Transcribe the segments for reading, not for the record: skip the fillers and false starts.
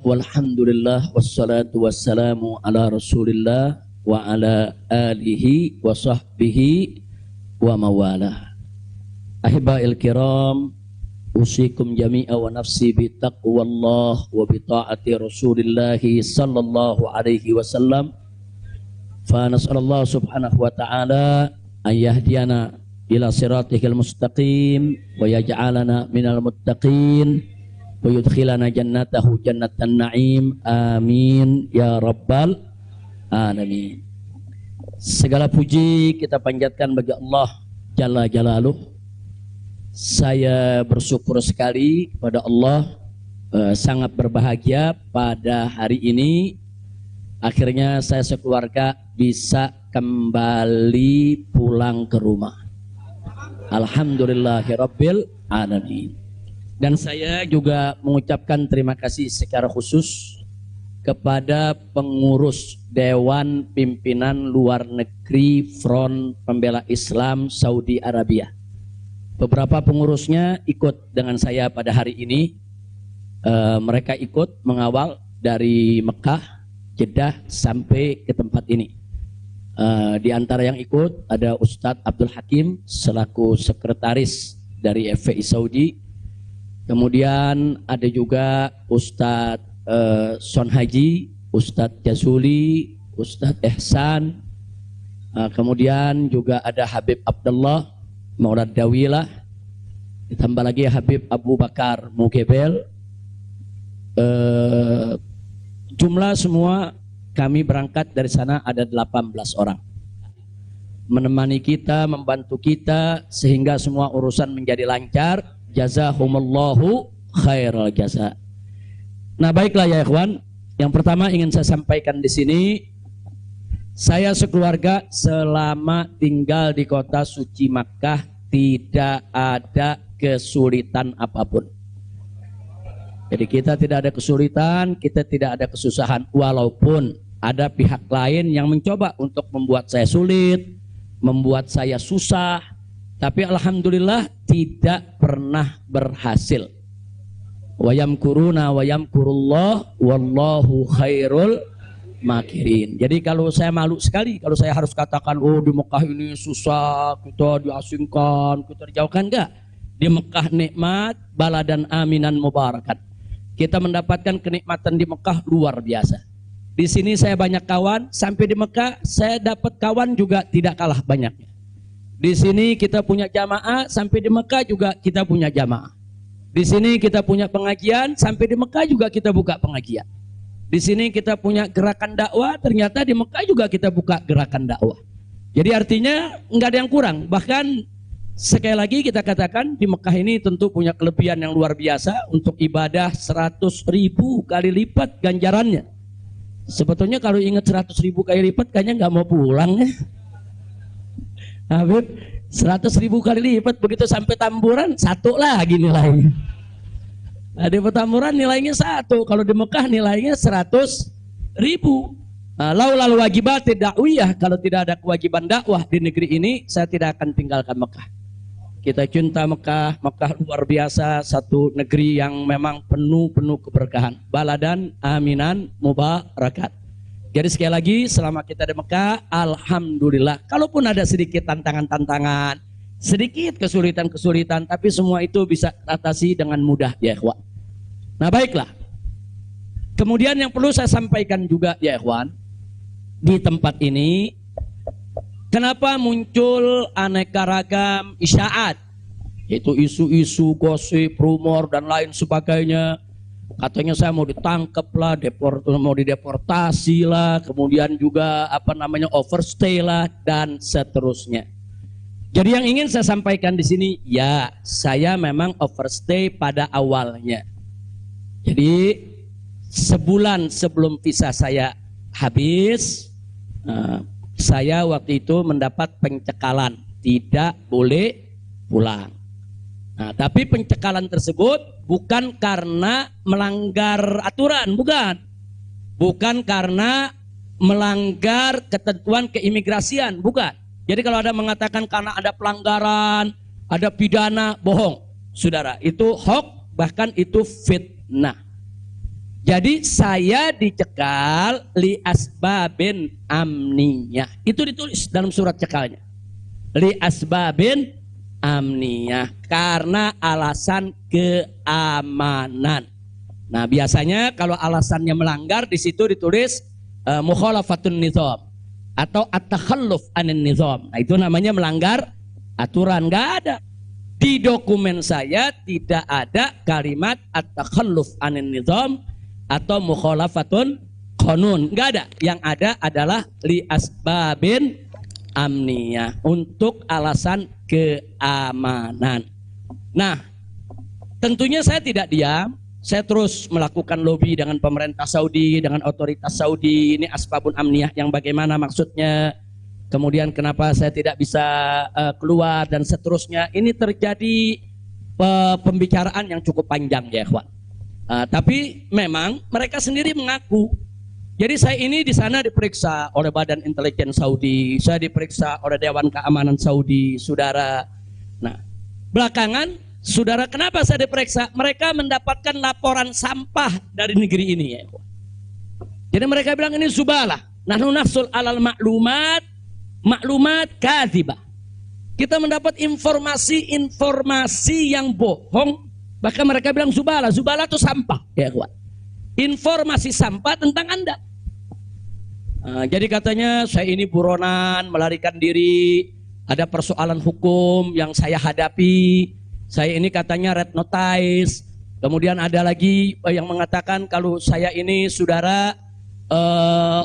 Walhamdulillah wassalatu wassalamu ala Rasulillah wa ala alihi wa sahbihi wa mawalah. Ahiba'il kiram, usikum jami'a wa nafsi bi taqwallah wa bi ta'ati Rasulillah sallallahu alaihi wasallam. Fa nas'alallah subhanahu wa ta'ala an yahdiyana ila siratihil mustaqim wa yaj'alana minal muttaqin wa yudkhilana jannatahu jannatan na'im, amin ya rabbal alamin. Segala puji kita panjatkan bagi Allah Jalla Jalaluh. Saya bersyukur sekali kepada Allah, sangat berbahagia pada hari ini akhirnya saya sekeluarga bisa kembali pulang ke rumah. Alhamdulillahirabbil alamin. Dan saya juga mengucapkan terima kasih secara khusus kepada pengurus Dewan Pimpinan Luar Negeri Front Pembela Islam Saudi Arabia. Beberapa pengurusnya ikut dengan saya pada hari ini. Mereka ikut mengawal dari Mekah, Jeddah sampai ke tempat ini. Di antara yang ikut ada Ustadz Abdul Hakim selaku sekretaris dari FPI Saudi. Kemudian ada juga Ustadz Son Haji, Ustadz Jazuli, Ustadz Ihsan. Kemudian juga ada Habib Abdullah Maulad Dawilah. Ditambah lagi Habib Abu Bakar Mugebel. Jumlah semua kami berangkat dari sana ada 18 orang. Menemani kita, membantu kita sehingga semua urusan menjadi lancar. Jazakumullahu khairal jaza. Nah, baiklah ya ikhwan. Yang pertama ingin saya sampaikan di sini, saya sekeluarga selama tinggal di kota suci Makkah tidak ada kesulitan apapun. Jadi kita tidak ada kesulitan, kita tidak ada kesusahan, walaupun ada pihak lain yang mencoba untuk membuat saya sulit, membuat saya susah, tapi alhamdulillah tidak pernah berhasil. Wa yamkuruna wa yamkurullah wallahu khairul makirin. Jadi kalau saya malu sekali kalau saya harus katakan, oh di Mekah ini susah, kita diasingkan, kita dijauhkan. Enggak. Di Mekah nikmat, baladan aminan mubarakat. Kita mendapatkan kenikmatan di Mekah luar biasa. Di sini saya banyak kawan, sampai di Mekah saya dapat kawan juga tidak kalah banyaknya. Di sini kita punya jamaah, sampai di Mekah juga kita punya jamaah. Di sini kita punya pengajian, sampai di Mekah juga kita buka pengajian. Di sini kita punya gerakan dakwah, ternyata di Mekah juga kita buka gerakan dakwah. Jadi artinya nggak ada yang kurang. Bahkan sekali lagi kita katakan di Mekah ini tentu punya kelebihan yang luar biasa untuk ibadah 100.000 kali lipat ganjarannya. Sebetulnya kalau ingat 100.000 kali lipat kayaknya nggak mau pulang ya. Habib, 100.000 kali lipat, begitu sampai Tamburan satu lagi nilainya. Nah, di Petamburan nilainya satu, kalau di Mekah nilainya 100.000. Laulal wajibat dakwiyah, kalau tidak ada kewajiban dakwah di negeri ini, saya tidak akan tinggalkan Mekah. Kita cinta Mekah, Mekah luar biasa, satu negeri yang memang penuh keberkahan. Baladan aminan mubarakat. Jadi sekali lagi selama kita di Mekah, alhamdulillah. Kalaupun ada sedikit tantangan-tantangan, sedikit kesulitan-kesulitan, tapi semua itu bisa atasi dengan mudah ya ikhwan. Nah baiklah. Kemudian yang perlu saya sampaikan juga ya ikhwan, di tempat ini kenapa muncul aneka ragam isyaat, yaitu isu-isu gosip, rumor dan lain sebagainya. Katanya saya mau ditangkap lah, mau dideportasi lah, kemudian juga overstay lah dan seterusnya. Jadi yang ingin saya sampaikan di sini, ya saya memang overstay pada awalnya. Jadi sebulan sebelum visa saya habis, saya waktu itu mendapat pencekalan, tidak boleh pulang. Nah, tapi pencekalan tersebut bukan karena melanggar aturan, bukan. Bukan karena melanggar ketentuan keimigrasian, bukan. Jadi kalau ada mengatakan karena ada pelanggaran, ada pidana, bohong. Saudara, itu hoax, bahkan itu fitnah. Jadi saya dicekal li asbabin amniyah. Itu ditulis dalam surat cekalnya. Li asbabin amniyah, karena alasan keamanan. Nah, biasanya kalau alasannya melanggar di situ ditulis mukhalafatun nizam atau at-takhalluf anin nizam. Nah, itu namanya melanggar aturan. Enggak ada. Di dokumen saya tidak ada kalimat at-takhalluf anin nizam atau mukhalafatun qanun. Enggak ada. Yang ada adalah li asbabin amniyah, untuk alasan keamanan. Nah, tentunya saya tidak diam. Saya terus melakukan lobby dengan pemerintah Saudi, dengan otoritas Saudi. Ini asbabun amniyah yang bagaimana maksudnya? Kemudian kenapa saya tidak bisa keluar dan seterusnya. Ini terjadi pembicaraan yang cukup panjang ya, ikhwan. Tapi memang mereka sendiri mengaku. Jadi saya ini di sana diperiksa oleh Badan Intelijen Saudi, saya diperiksa oleh Dewan Keamanan Saudi, saudara. Nah, belakangan, saudara, kenapa saya diperiksa? Mereka mendapatkan laporan sampah dari negeri ini ya. Jadi mereka bilang ini zubalah. Nahnu nahsul alal maklumat kadzibah. Kita mendapat informasi yang bohong. Bahkan mereka bilang zubalah. Zubalah itu sampah ya, kawan. Informasi sampah tentang Anda. Jadi katanya saya ini buronan, melarikan diri, ada persoalan hukum yang saya hadapi. Saya ini katanya red notice. Kemudian ada lagi yang mengatakan kalau saya ini saudara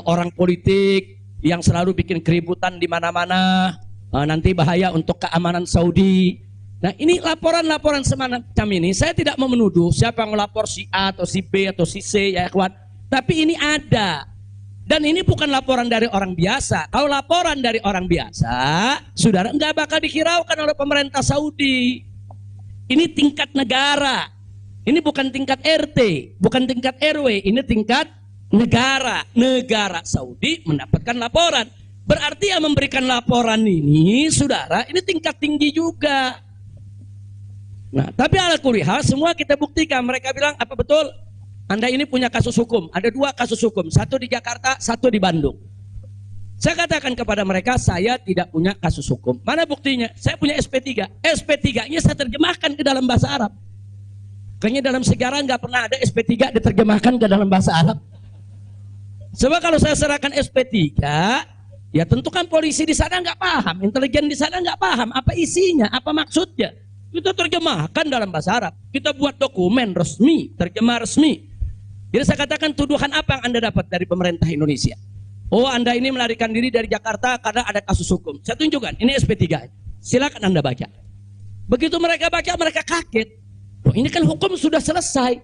orang politik yang selalu bikin keributan di mana-mana, nanti bahaya untuk keamanan Saudi. Nah, ini laporan-laporan semacam ini, saya tidak mau menuduh siapa yang melapor, si A atau si B atau si C ya ikhwan. Tapi ini ada. Dan ini bukan laporan dari orang biasa. Kalau laporan dari orang biasa, saudara, nggak bakal dihiraukan oleh pemerintah Saudi. Ini tingkat negara. Ini bukan tingkat RT, bukan tingkat RW, ini tingkat negara. Negara Saudi mendapatkan laporan. Berarti yang memberikan laporan ini, saudara, ini tingkat tinggi juga. Nah, tapi ala kulihal semua kita buktikan. Mereka bilang, apa betul? Anda ini punya kasus hukum. Ada 2 kasus hukum. Satu di Jakarta, satu di Bandung. Saya katakan kepada mereka, saya tidak punya kasus hukum. Mana buktinya? Saya punya SP3. SP3-nya saya terjemahkan ke dalam bahasa Arab. Kayaknya dalam sejarah nggak pernah ada SP3 diterjemahkan ke dalam bahasa Arab. Sebab kalau saya serahkan SP3, ya tentu kan polisi di sana nggak paham. Intelijen di sana nggak paham. Apa isinya, apa maksudnya. Kita terjemahkan dalam bahasa Arab. Kita buat dokumen resmi, terjemah resmi. Jadi saya katakan, tuduhan apa yang Anda dapat dari pemerintah Indonesia? Oh, Anda ini melarikan diri dari Jakarta karena ada kasus hukum. Saya tunjukkan, ini SP3. Silakan Anda baca. Begitu mereka baca, mereka kaget. Oh, ini kan hukum sudah selesai.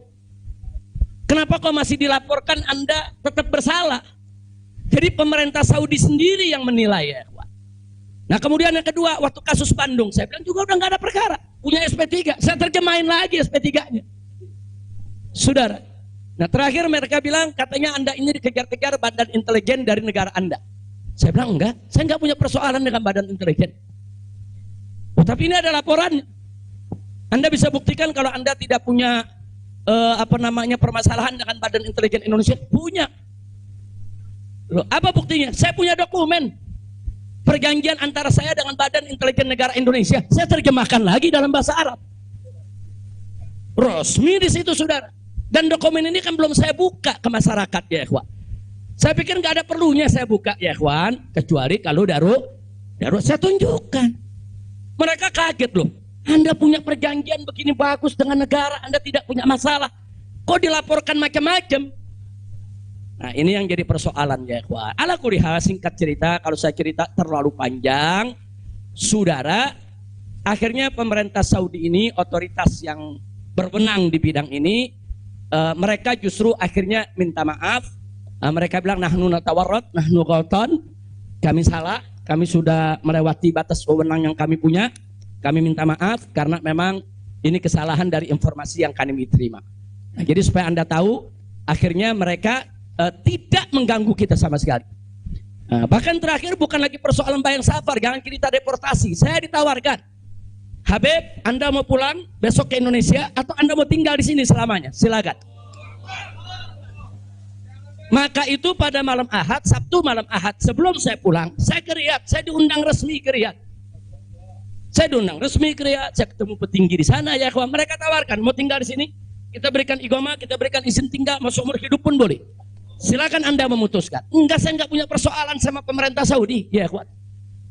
Kenapa kok masih dilaporkan Anda tetap bersalah? Jadi pemerintah Saudi sendiri yang menilai ya. Nah, kemudian yang kedua, waktu kasus Bandung, saya bilang juga udah nggak ada perkara. Punya SP3, saya terjemahin lagi SP3-nya. Saudara. Nah, terakhir mereka bilang katanya Anda ini dikejar-kejar badan intelijen dari negara Anda. Saya bilang enggak, saya enggak punya persoalan dengan badan intelijen. Oh, tapi ini ada laporannya. Anda bisa buktikan kalau Anda tidak punya permasalahan dengan badan intelijen Indonesia? Punya. Loh, apa buktinya? Saya punya dokumen. Perjanjian antara saya dengan badan intelijen negara Indonesia. Saya terjemahkan lagi dalam bahasa Arab. Resmi di situ, saudara. Dan dokumen ini kan belum saya buka ke masyarakat ya ikhwan. Saya pikir nggak ada perlunya saya buka ya ikhwan, kecuali kalau darurat saya tunjukkan. Mereka kaget loh. Anda punya perjanjian begini bagus dengan negara, Anda tidak punya masalah. Kok dilaporkan macam-macam? Nah, ini yang jadi persoalan ya ikhwan. Ala kulihal, singkat cerita, kalau saya cerita terlalu panjang, saudara, akhirnya pemerintah Saudi ini, otoritas yang berwenang di bidang ini, mereka justru akhirnya minta maaf. Mereka bilang nahnu natawarrat, nahnu ghaltan, kami salah, kami sudah melewati batas wewenang yang kami punya. Kami minta maaf karena memang ini kesalahan dari informasi yang kami terima. Nah, jadi supaya Anda tahu, akhirnya mereka tidak mengganggu kita sama sekali. Bahkan terakhir bukan lagi persoalan bayang safar, jangan kita deportasi. Saya ditawarkan, Habib, Anda mau pulang besok ke Indonesia atau Anda mau tinggal di sini selamanya? Silakan. Maka itu pada malam Ahad, Sabtu malam Ahad, sebelum saya pulang, saya ke Riyadh, saya diundang resmi ke Riyadh. Saya diundang resmi ke Riyadh, saya ketemu petinggi di sana ya kawan. Mereka tawarkan, mau tinggal di sini, kita berikan iqamah, kita berikan izin tinggal, masuk umur hidup pun boleh. Silakan Anda memutuskan. Enggak, saya enggak punya persoalan sama pemerintah Saudi, ya kawan.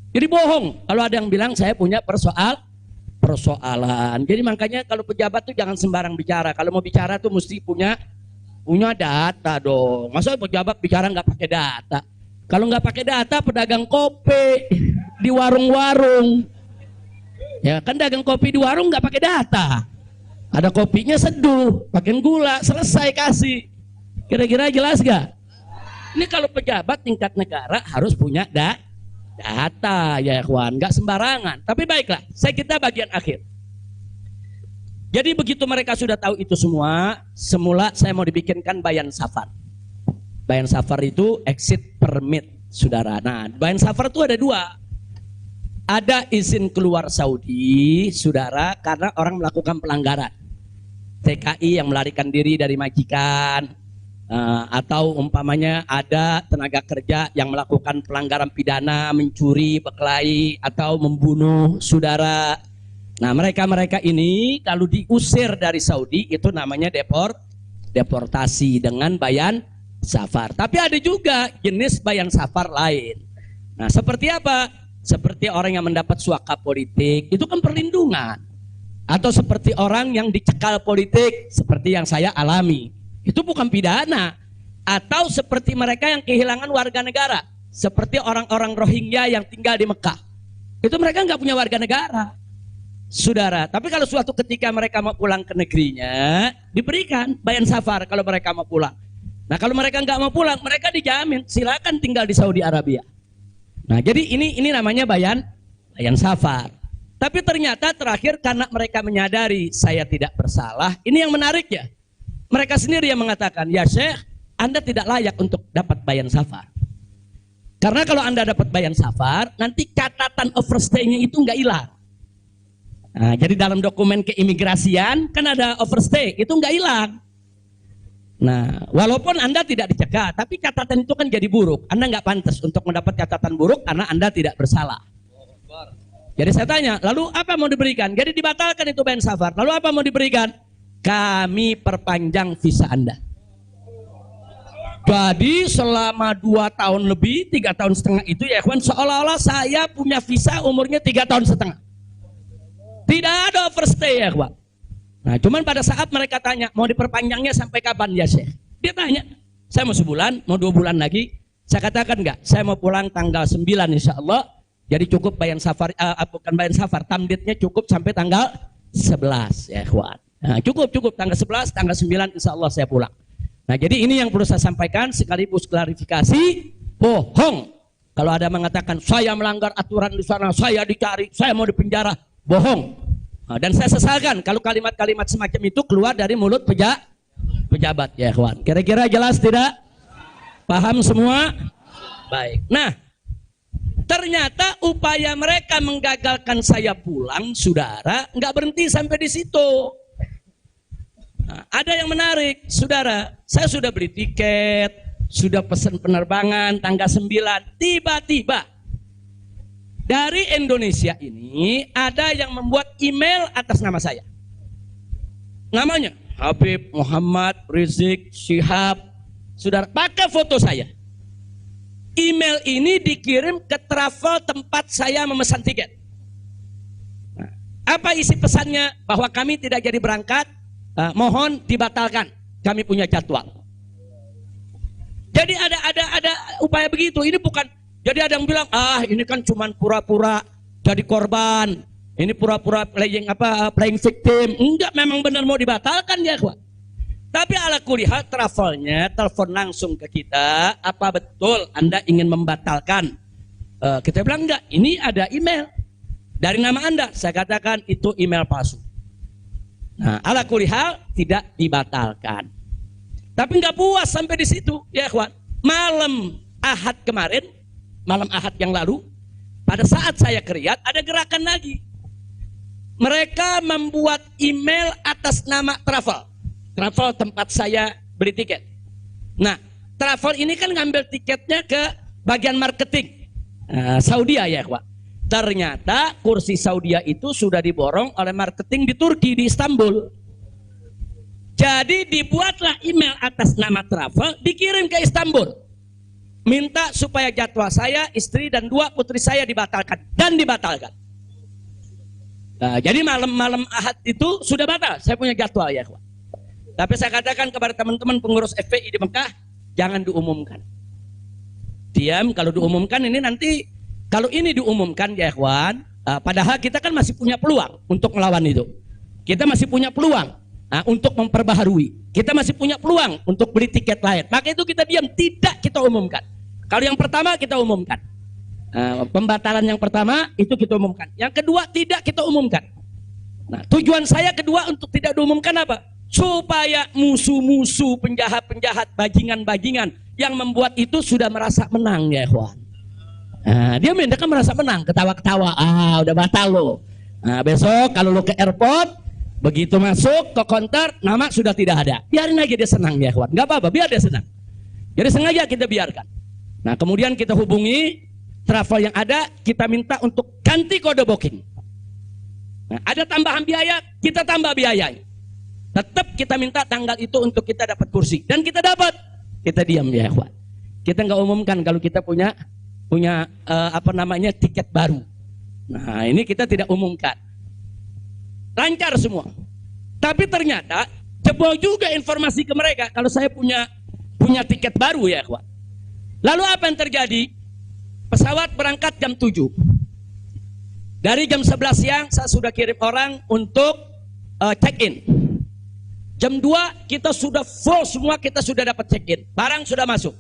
Jadi bohong kalau ada yang bilang saya punya persoalan. Jadi makanya kalau pejabat tuh jangan sembarang bicara. Kalau mau bicara tuh mesti punya data dong. Masa pejabat bicara nggak pakai data? Kalau nggak pakai data, pedagang kopi di warung-warung, ya kan dagang kopi di warung nggak pakai data. Ada kopinya seduh, pakai gula, selesai kasih. Kira-kira jelas gak? Ini kalau pejabat tingkat negara harus punya data ya kawan, nggak sembarangan. Tapi baiklah, kita bagian akhir. Jadi begitu mereka sudah tahu itu semua, semula saya mau dibikinkan bayan safar. Bayan safar itu exit permit, saudara. Nah, bayan safar itu ada dua. Ada izin keluar Saudi, saudara, karena orang melakukan pelanggaran. TKI yang melarikan diri dari majikan, atau umpamanya ada tenaga kerja yang melakukan pelanggaran pidana, mencuri, berkelahi, atau membunuh saudara. Nah, mereka ini kalau diusir dari Saudi itu namanya deportasi dengan bayan safar. Tapi ada juga jenis bayan safar lain. Nah, seperti apa? Seperti orang yang mendapat suaka politik, itu kan perlindungan. Atau seperti orang yang dicekal politik, seperti yang saya alami. Itu bukan pidana. Atau seperti mereka yang kehilangan warga negara, seperti orang-orang Rohingya yang tinggal di Mekah. Itu mereka nggak punya warga negara, saudara. Tapi kalau suatu ketika mereka mau pulang ke negerinya, diberikan bayan safar kalau mereka mau pulang. Nah, kalau mereka nggak mau pulang, mereka dijamin silakan tinggal di Saudi Arabia. Nah, jadi ini namanya bayan safar. Tapi ternyata terakhir karena mereka menyadari saya tidak bersalah, ini yang menarik ya. Mereka sendiri yang mengatakan, ya Syekh, Anda tidak layak untuk dapat bayan safar. Karena kalau Anda dapat bayan safar, nanti catatan overstay-nya itu nggak hilang. Nah, jadi dalam dokumen keimigrasian kan ada overstay, itu nggak hilang. Nah, walaupun Anda tidak dicegah, tapi catatan itu kan jadi buruk. Anda nggak pantas untuk mendapat catatan buruk karena Anda tidak bersalah. Jadi saya tanya, lalu apa mau diberikan? Jadi dibatalkan itu bayan safar. Lalu apa mau diberikan? Kami perpanjang visa Anda. Jadi selama 2 tahun lebih, 3 tahun setengah itu ya kawan, seolah-olah saya punya visa umurnya 3 tahun setengah. Tidak ada overstay ya kawan. Nah, cuman pada saat mereka tanya, mau diperpanjangnya sampai kapan ya Syekh? Dia tanya, saya mau sebulan, mau 2 bulan lagi. Saya katakan enggak, saya mau pulang tanggal 9 insya Allah. Jadi cukup bayan safar, bukan bayan safar, tamdidnya cukup sampai tanggal 11 ya kawan. Nah, cukup tanggal 11, tanggal 9 insya Allah saya pulang. Nah, jadi ini yang perlu saya sampaikan sekaligus klarifikasi, bohong. Kalau ada mengatakan saya melanggar aturan di sana, saya dicari, saya mau dipenjara, bohong. Nah, dan saya sesalkan kalau kalimat-kalimat semacam itu keluar dari mulut pejabat ya kawan. Kira-kira jelas tidak? Paham semua? Baik. Nah, ternyata upaya mereka menggagalkan saya pulang, saudara, nggak berhenti sampai di situ. Nah, ada yang menarik, saudara. Saya sudah beli tiket, sudah pesan penerbangan tanggal 9. Tiba-tiba dari Indonesia ini ada yang membuat email atas nama saya. Namanya Habib Muhammad Rizik Syihab. Saudara, pakai foto saya. Email ini dikirim ke travel tempat saya memesan tiket. Nah, apa isi pesannya? Bahwa kami tidak jadi berangkat, mohon dibatalkan. Kami punya jadwal. Jadi ada upaya begitu. Ini bukan. Jadi ada yang bilang, ini kan cuma pura-pura jadi korban. Ini pura-pura playing victim. Enggak, memang benar mau dibatalkan ya, kawan. Tapi ala kulihat travelnya telepon langsung ke kita, apa betul Anda ingin membatalkan? Kita bilang enggak, ini ada email dari nama Anda. Saya katakan itu email palsu. Nah, ala kulihat tidak dibatalkan. Tapi enggak puas sampai di situ, ya kawan. Malam Ahad kemarin, malam Ahad yang lalu, pada saat saya ke Riyadh, ada gerakan lagi. Mereka membuat email atas nama travel tempat saya beli tiket. Nah, travel ini kan ngambil tiketnya ke bagian marketing Saudi ya Pak. Ternyata kursi Saudi itu sudah diborong oleh marketing di Turki, di Istanbul. Jadi dibuatlah email atas nama travel, dikirim ke Istanbul. Minta supaya jadwal saya, istri dan 2 putri saya dibatalkan. Dan dibatalkan. Nah, jadi malam-malam Ahad itu sudah batal. Saya punya jadwal ya Pak. Tapi saya katakan kepada teman-teman pengurus FPI di Mekah, jangan diumumkan. Diam, kalau diumumkan ini nanti, kalau ini diumumkan ya ikhwan, padahal kita kan masih punya peluang untuk melawan itu. Kita masih punya peluang untuk memperbaharui. Kita masih punya peluang untuk beli tiket lain. Maka itu kita diam, tidak kita umumkan. Kalau yang pertama kita umumkan. Pembatalan yang pertama itu kita umumkan. Yang kedua tidak kita umumkan. Nah, tujuan saya kedua untuk tidak diumumkan apa? Supaya musuh-musuh, penjahat-penjahat, bajingan-bajingan yang membuat itu sudah merasa menang ya ikhwan. Dia mereka merasa menang, ketawa-ketawa, udah batal lo. Besok kalau lo ke airport, begitu masuk ke counter, nama sudah tidak ada. Biarin aja dia senang ya ikhwan, nggak apa-apa, biar dia senang. Jadi sengaja kita biarkan. Nah kemudian kita hubungi travel yang ada, kita minta untuk ganti kode booking. Nah, ada tambahan biaya, kita tambah biayanya. Tetap kita minta tanggal itu untuk kita dapat kursi dan kita dapat, kita diam ya ikhwan. Kita nggak umumkan kalau kita punya tiket baru. Nah ini kita tidak umumkan. Lancar semua. Tapi ternyata jebol juga informasi ke mereka kalau saya punya tiket baru ya ikhwan. Lalu apa yang terjadi? Pesawat berangkat jam 7. Dari jam 11 siang saya sudah kirim orang untuk check-in. Jam 2 kita sudah full semua, kita sudah dapat check-in. Barang sudah masuk.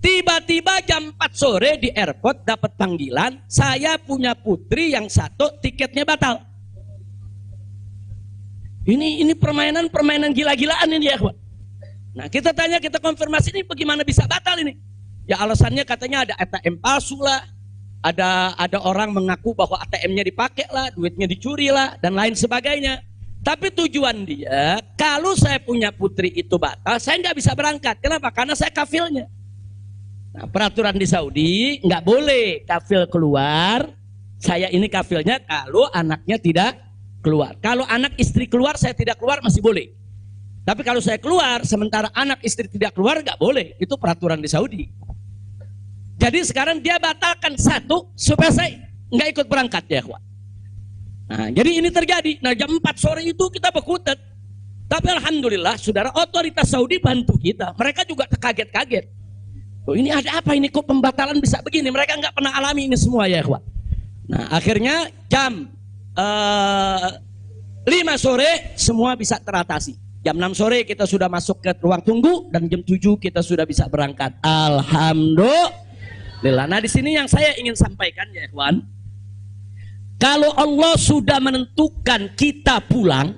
Tiba-tiba jam 4 sore di airport dapat panggilan, saya punya putri yang satu tiketnya batal. Ini permainan gila-gilaan ini ya, kawan. Nah, kita tanya, kita konfirmasi ini bagaimana bisa batal ini? Ya alasannya katanya ada ATM palsu lah, ada orang mengaku bahwa ATM-nya dipakai lah, duitnya dicuri lah, dan lain sebagainya. Tapi tujuan dia, kalau saya punya putri itu batal, saya nggak bisa berangkat. Kenapa? Karena saya kafilnya. Nah, peraturan di Saudi nggak boleh kafil keluar. Saya ini kafilnya kalau anaknya tidak keluar. Kalau anak istri keluar, saya tidak keluar masih boleh. Tapi kalau saya keluar, sementara anak istri tidak keluar, nggak boleh. Itu peraturan di Saudi. Jadi sekarang dia batalkan satu supaya saya nggak ikut berangkat ya, kawan. Nah, jadi ini terjadi. Nah, jam 4 sore itu kita berkutat. Tapi alhamdulillah, saudara, otoritas Saudi bantu kita. Mereka juga terkaget-kaget. Oh, ini ada apa ini? Kok pembatalan bisa begini? Mereka nggak pernah alami ini semua ya, kawan. Nah, akhirnya jam 5 sore semua bisa teratasi. Jam 6 sore kita sudah masuk ke ruang tunggu dan jam 7 kita sudah bisa berangkat. Alhamdulillah. Nah, di sini yang saya ingin sampaikan ya, kawan. Kalau Allah sudah menentukan kita pulang,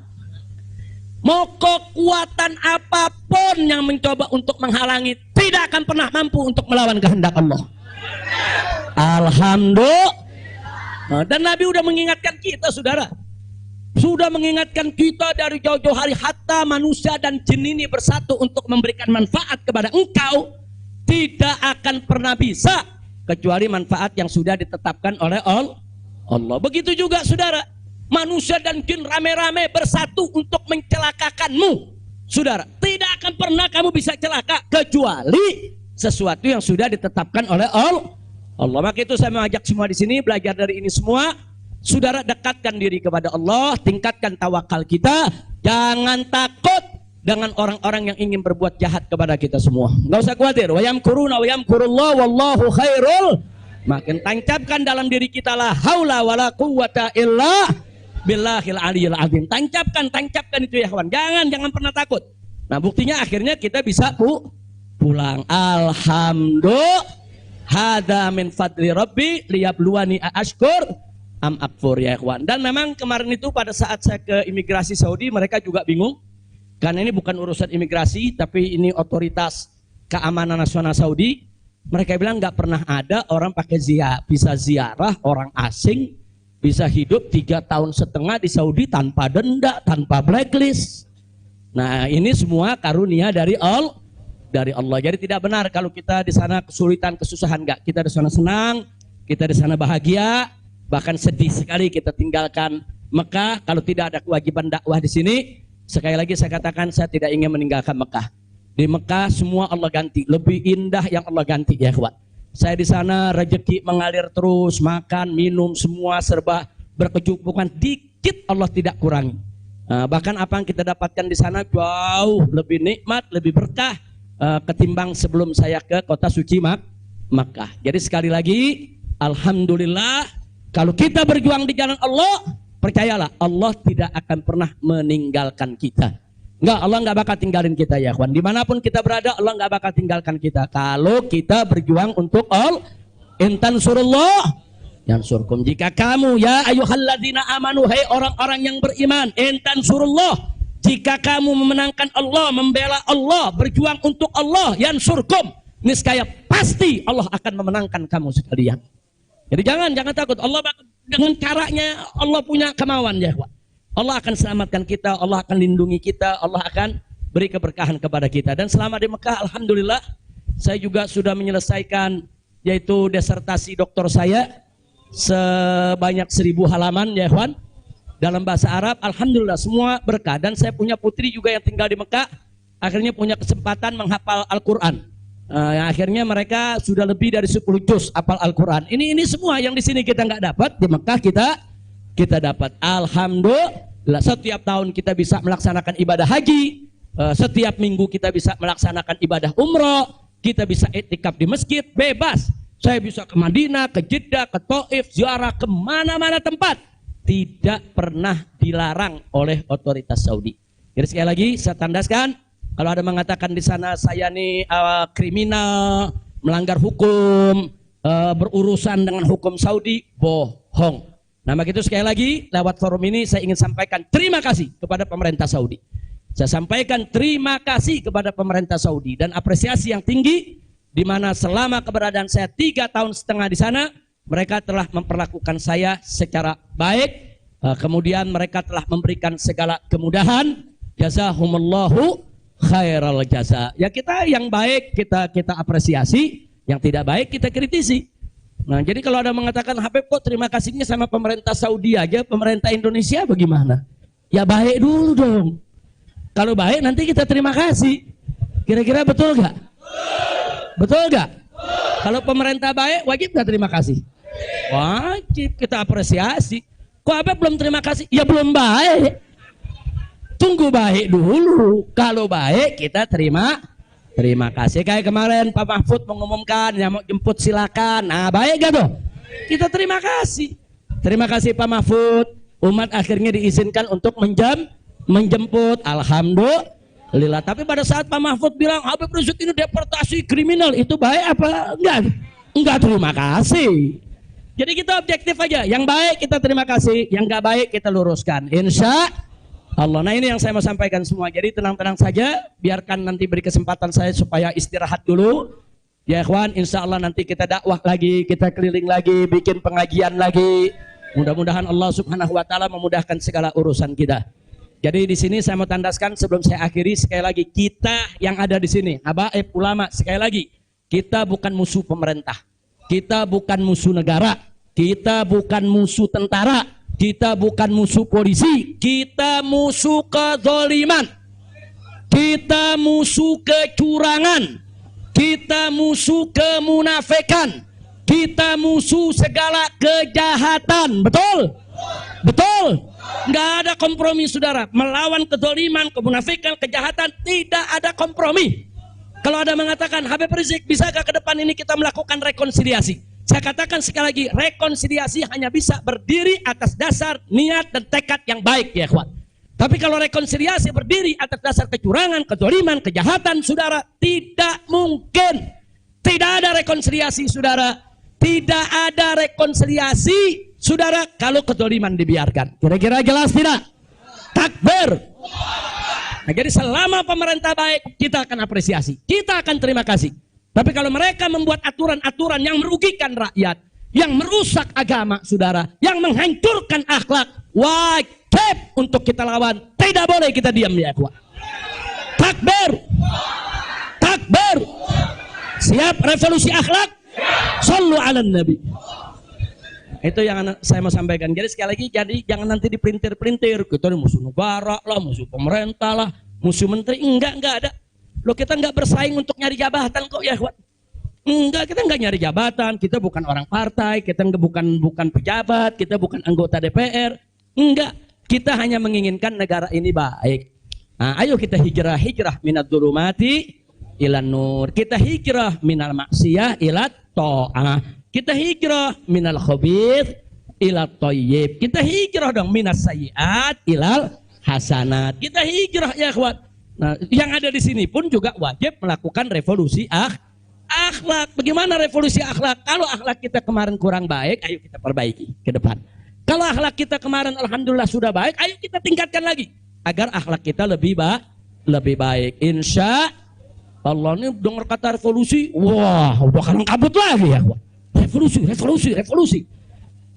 mau kekuatan apapun yang mencoba untuk menghalangi tidak akan pernah mampu untuk melawan kehendak Allah. Alhamdulillah. Dan Nabi sudah mengingatkan kita, saudara. Sudah mengingatkan kita dari jauh-jauh hari, hatta manusia dan jin ini bersatu untuk memberikan manfaat kepada engkau, tidak akan pernah bisa kecuali manfaat yang sudah ditetapkan oleh Allah. Begitu juga saudara, manusia dan jin rame-rame bersatu untuk mencelakakanmu. Saudara, tidak akan pernah kamu bisa celaka kecuali sesuatu yang sudah ditetapkan oleh Allah. Maka itu saya mengajak semua di sini belajar dari ini semua. Saudara, dekatkan diri kepada Allah, tingkatkan tawakal kita, jangan takut dengan orang-orang yang ingin berbuat jahat kepada kita semua. Enggak usah khawatir. Wa yamkuruna wa yamkurullah wallahu khairul. Makin tancapkan dalam diri kita la haula wala quwwata illa billahil aliyil azim. Tancapkan itu ya kawan. Jangan pernah takut. Nah, buktinya akhirnya kita bisa pulang. Alhamdulillah. Hada min fadli rabbi liyabluwani ashkur am akfur ya kawan. Dan memang kemarin itu pada saat saya ke imigrasi Saudi, mereka juga bingung. Karena ini bukan urusan imigrasi, tapi ini otoritas keamanan nasional Saudi. Mereka bilang nggak pernah ada orang pakai bisa ziarah orang asing, bisa hidup 3,5 tahun di Saudi tanpa denda, tanpa blacklist. Nah, ini semua karunia dari Allah. dari Allah. Jadi tidak benar kalau kita di sana kesulitan, kesusahan, enggak. Kita di sana senang, kita di sana bahagia, bahkan sedih sekali kita tinggalkan Mekah kalau tidak ada kewajiban dakwah di sini. Sekali lagi saya katakan, saya tidak ingin meninggalkan Mekah. Di Mekah semua Allah ganti, lebih indah yang Allah ganti ya kawan. Saya di sana rezeki mengalir terus, makan, minum semua serba berkecukupan, dikit Allah tidak kurangi. Bahkan apa yang kita dapatkan di sana jauh lebih nikmat, lebih berkah ketimbang sebelum saya ke kota suci Makkah. Jadi sekali lagi, alhamdulillah kalau kita berjuang di jalan Allah, percayalah Allah tidak akan pernah meninggalkan kita. Enggak, Allah enggak bakal tinggalin kita ya kawan. Dimanapun kita berada, Allah enggak bakal tinggalkan kita. Kalau kita berjuang untuk Allah, intan surullah yang surkum. Jika kamu ya ayyuhalladzina amanu, hai orang-orang yang beriman, intan surullah, jika kamu memenangkan Allah, membela Allah, berjuang untuk Allah, yang surkum, niscaya pasti Allah akan memenangkan kamu sekalian. Jadi jangan takut. Allah dengan caranya Allah punya kemauan ya kawan. Allah akan selamatkan kita, Allah akan lindungi kita, Allah akan beri keberkahan kepada kita. Dan selama di Mekah, alhamdulillah, saya juga sudah menyelesaikan yaitu disertasi doktor saya sebanyak 1000 halaman ya kawan, dalam bahasa Arab. Alhamdulillah semua berkah. Dan saya punya putri juga yang tinggal di Mekah, akhirnya punya kesempatan menghafal Al-Quran. Akhirnya mereka sudah lebih dari 10 juz hafal Al-Quran. Ini semua yang di sini kita nggak dapat, di Mekah kita dapat. Alhamdulillah, setiap tahun kita bisa melaksanakan ibadah haji, setiap minggu kita bisa melaksanakan ibadah umroh, kita bisa iktikaf di masjid bebas. Saya bisa ke Madinah, ke Jeddah, ke Taif, ziarah kemana-mana tempat, tidak pernah dilarang oleh otoritas Saudi. Jadi sekali lagi saya tandaskan, kalau ada mengatakan di sana saya nih kriminal, melanggar hukum, berurusan dengan hukum Saudi, bohong. Nah begitu, sekali lagi lewat forum ini saya ingin sampaikan terima kasih kepada pemerintah Saudi. Saya sampaikan terima kasih kepada pemerintah Saudi dan apresiasi yang tinggi, di mana selama keberadaan saya 3,5 tahun di sana, mereka telah memperlakukan saya secara baik, kemudian mereka telah memberikan segala kemudahan. Jazahumullahu khairal jaza. Ya kita yang baik kita apresiasi, yang tidak baik kita kritisi. Nah jadi kalau ada mengatakan Habib kok terima kasihnya sama pemerintah Saudi aja, pemerintah Indonesia bagaimana? Ya baik dulu dong. Kalau baik nanti kita terima kasih. Kira-kira betul gak? Betul gak? Kalau pemerintah baik wajib gak terima kasih? Wajib kita apresiasi. Kok Habib belum terima kasih? Ya belum baik. Tunggu baik dulu. Kalau baik kita terima kasih. Kayak kemarin Pak Mahfud mengumumkan yang mau jemput silakan. Nah baik gak tuh? Kita terima kasih. Terima kasih Pak Mahfud. Umat akhirnya diizinkan untuk menjemput. Alhamdulillah. Tapi pada saat Pak Mahfud bilang Habib Rizik ini deportasi kriminal, itu baik apa enggak? Enggak terima kasih. Jadi kita objektif aja. Yang baik kita terima kasih, yang enggak baik kita luruskan. Insya Allah. Nah ini yang saya mau sampaikan semua. Jadi tenang-tenang saja, biarkan nanti beri kesempatan saya supaya istirahat dulu. Ya ikhwan, insya Allah nanti kita dakwah lagi, kita keliling lagi, bikin pengajian lagi. Mudah-mudahan Allah Subhanahu wa taala memudahkan segala urusan kita. Jadi di sini saya mau tandaskan sebelum saya akhiri, sekali lagi kita yang ada di sini, habaib ulama, sekali lagi kita bukan musuh pemerintah. Kita bukan musuh negara, kita bukan musuh tentara, kita bukan musuh polisi, kita musuh kezaliman, kita musuh kecurangan, kita musuh kemunafikan, kita musuh segala kejahatan. Betul? Betul? Nggak ada kompromi saudara. Melawan kezaliman, kemunafikan, kejahatan, tidak ada kompromi. Kalau ada mengatakan Habib Rizik, bisakah ke depan ini kita melakukan rekonsiliasi? Saya katakan sekali lagi, rekonsiliasi hanya bisa berdiri atas dasar niat dan tekad yang baik ya ikhwan. Tapi kalau rekonsiliasi berdiri atas dasar kecurangan, kezaliman, kejahatan, saudara, tidak mungkin. Tidak ada rekonsiliasi saudara. Tidak ada rekonsiliasi saudara kalau kezaliman dibiarkan. Kira-kira jelas tidak? Takbir. Nah, jadi selama pemerintah baik, kita akan apresiasi, kita akan terima kasih. Tapi kalau mereka membuat aturan-aturan yang merugikan rakyat, yang merusak agama saudara, yang menghancurkan akhlak, wajib untuk kita lawan. Tidak boleh kita diam ya ikhwan. Takbir. Takbir. Akbar. Siap revolusi akhlak? Shallu ala nabi. Itu yang saya mau sampaikan. Jadi sekali lagi, jadi jangan nanti dipelintir-pelintir. Kita musuh negara lah, musuh pemerintah lah, musuh menteri. Enggak ada. Loh, kita enggak bersaing untuk nyari jabatan kok ya, Ikhwan. Enggak, kita enggak nyari jabatan. Kita bukan orang partai, kita bukan pejabat, kita bukan anggota DPR. Enggak, kita hanya menginginkan negara ini baik. Nah, ayo kita hijrah minad dzulumati ilan nur. Kita hijrah minal maksiyah ilat ta'ah. Kita hijrah minal khabith ilat thayyib. Kita hijrah dong minas sayyiat ilal hasanat. Kita hijrah ya ikhwan. Nah, yang ada di sini pun juga wajib melakukan revolusi akhlak. Bagaimana revolusi akhlak? Kalau akhlak kita kemarin kurang baik, ayo kita perbaiki ke depan. Kalau akhlak kita kemarin alhamdulillah sudah baik, ayo kita tingkatkan lagi agar akhlak kita lebih baik. Insya Allah. Ini dengar kata revolusi, wah udah kalang kabut lagi ya. Revolusi.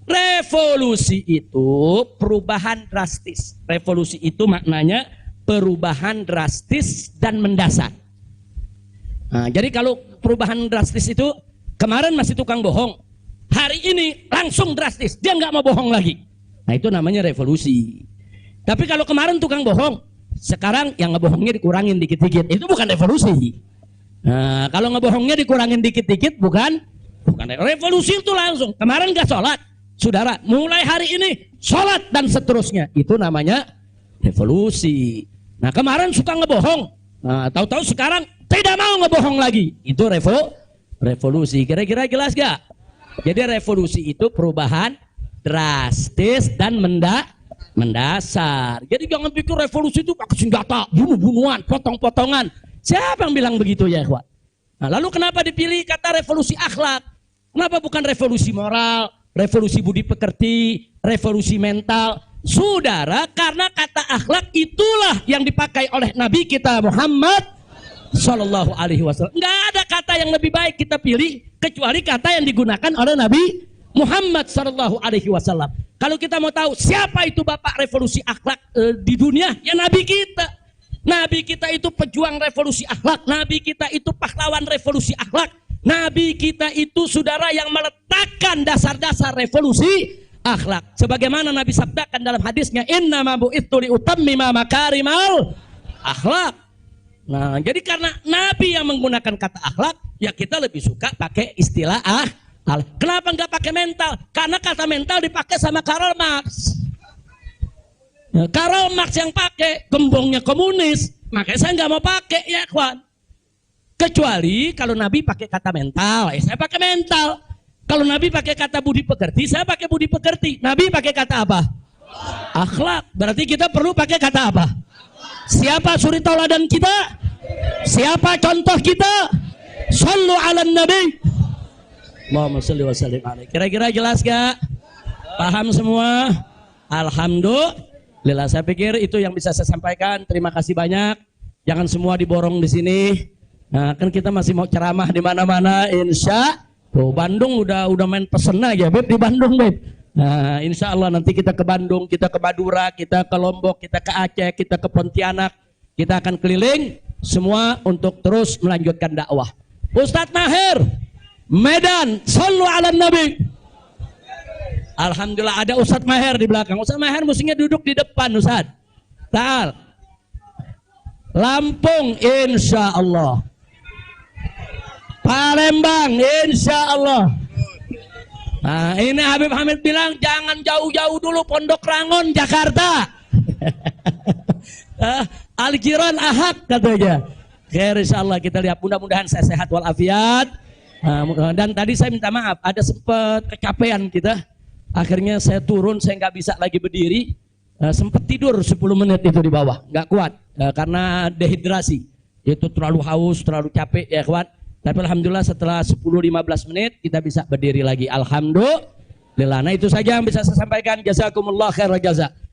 Revolusi itu perubahan drastis. Revolusi itu maknanya perubahan drastis dan mendasar. Nah, jadi kalau perubahan drastis itu kemarin masih tukang bohong, hari ini langsung drastis, dia nggak mau bohong lagi. Nah itu namanya revolusi. Tapi kalau kemarin tukang bohong, sekarang yang ngebohongnya dikurangin dikit-dikit, itu bukan revolusi. Nah, kalau ngebohongnya dikurangin dikit-dikit bukan revolusi. Itu langsung. Kemarin nggak sholat, saudara, mulai hari ini sholat dan seterusnya. Itu namanya revolusi. Nah kemarin suka ngebohong, nah, tahu-tahu sekarang tidak mau ngebohong lagi. Itu revolusi. Kira-kira jelas gak? Jadi revolusi itu perubahan drastis dan mendasar. Jadi jangan pikir revolusi itu pakai senjata, bunuh-bunuhan, potong-potongan. Siapa yang bilang begitu ya ikhwan? Nah, lalu kenapa dipilih kata revolusi akhlak? Kenapa bukan revolusi moral, revolusi budi pekerti, revolusi mental? Saudara, karena kata akhlak itulah yang dipakai oleh Nabi kita Muhammad Sallallahu Alaihi Wasallam. Nggak ada kata yang lebih baik kita pilih kecuali kata yang digunakan oleh Nabi Muhammad Sallallahu Alaihi Wasallam. Kalau kita mau tahu siapa itu bapak revolusi akhlak di dunia, ya Nabi kita. Nabi kita itu pejuang revolusi akhlak. Nabi kita itu pahlawan revolusi akhlak. Nabi kita itu saudara yang meletakkan dasar-dasar revolusi akhlak. Sebagaimana Nabi sabdakan dalam hadisnya, innama bu'itsu liutammima makarimal akhlak. Nah, jadi karena Nabi yang menggunakan kata akhlak, ya kita lebih suka pakai istilah akhlak. Kenapa nggak pakai mental? Karena kata mental dipakai sama Karl Marx. Ya, Karl Marx yang pakai, gembongnya komunis, makanya saya nggak mau pakai ya kawan. Kecuali kalau Nabi pakai kata mental, ya saya pakai mental. Kalau Nabi pakai kata budi pekerti, saya pakai budi pekerti. Nabi pakai kata apa? Akhlak. Berarti kita perlu pakai kata apa? Siapa suri tauladan kita? Siapa contoh kita? Shallu ala nabi. Allahumma shalli wa sallim alaihi. Kira-kira jelas gak? Paham semua? Alhamdulillah. Saya pikir itu yang bisa saya sampaikan. Terima kasih banyak. Jangan semua diborong di sini. Nah, kan kita masih mau ceramah di mana-mana, insya. Tuh, Bandung udah main pesen aja, Beb, di Bandung, Beb. Nah, insya Allah nanti kita ke Bandung, kita ke Madura, kita ke Lombok, kita ke Aceh, kita ke Pontianak. Kita akan keliling semua untuk terus melanjutkan dakwah. Ustadz Maher, Medan, shallu ala nabi. Alhamdulillah ada Ustadz Maher di belakang. Ustadz Maher mestinya duduk di depan, Ustadz. Ta'al. Lampung, insya Allah. Palembang, insya Allah. Nah, ini Habib Hamid bilang jangan jauh-jauh dulu, Pondok Rangon, Jakarta. Al-Jiran Ahad katanya. Khair, insya Allah kita lihat, mudah-mudahan saya sehat walafiat. Dan tadi saya minta maaf, ada sempat kecapean kita. Akhirnya saya turun, saya nggak bisa lagi berdiri. Sempat tidur 10 menit itu di bawah, nggak kuat karena dehidrasi. Itu terlalu haus, terlalu capek ya kawan. Tapi alhamdulillah setelah 10-15 menit kita bisa berdiri lagi. Alhamdulillah. Nah itu saja yang bisa saya sampaikan. Jazakumullah khairal jazak.